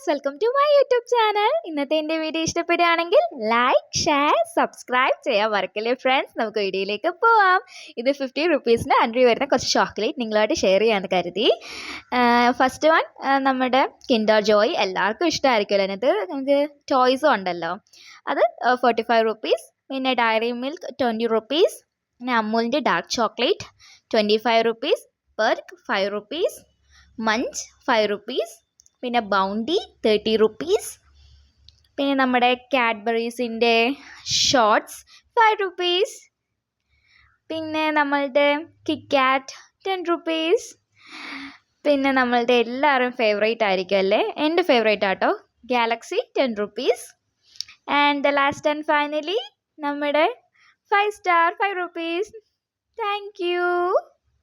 Welcome to my YouTube channel. ഇന്നത്തെ എൻ്റെ video ഇഷ്ടപ്പെടുകയാണെങ്കിൽ ലൈക്ക്, ഷെയർ, സബ്സ്ക്രൈബ് ചെയ്യാൻ മറക്കല്ലേ ഫ്രണ്ട്സ്. നമുക്ക് വീഡിയോയിലേക്ക് പോവാം. ഇത് 50 റുപ്പീസിന് 100 വരുന്ന കുറച്ച് ചോക്ലേറ്റ് നിങ്ങളുമായിട്ട് ഷെയർ ചെയ്യാമെന്ന് കരുതി. ഫസ്റ്റ് വൺ നമ്മുടെ കിൻഡർ ജോയ്, എല്ലാവർക്കും ഇഷ്ടമായിരിക്കുമല്ലോ. അതിനകത്ത് നമുക്ക് ടോയ്സും ഉണ്ടല്ലോ. അത് 45 റുപ്പീസ്. പിന്നെ ഡയറി മിൽക്ക് 20 റുപ്പീസ്. പിന്നെ അമൂലിൻ്റെ dark chocolate 25 rupees. Perk 5 rupees. Munch 5 rupees. പിന്നെ ബൗണ്ടി 30 റുപ്പീസ്. പിന്നെ നമ്മുടെ കാഡ്ബറീസിൻ്റെ ഷോർട്ട്സ് 5 റുപ്പീസ്. പിന്നെ നമ്മളുടെ കിറ്റ്കാറ്റ് 10 റുപ്പീസ്. പിന്നെ നമ്മളുടെ എല്ലാവരും ഫേവറേറ്റ് ആയിരിക്കും അല്ലേ, എൻ്റെ ഫേവറേറ്റ് ആട്ടോ, Galaxy 10 rupees. And the last and finally നമ്മുടെ 5 സ്റ്റാർ 5 റുപ്പീസ്. Thank you.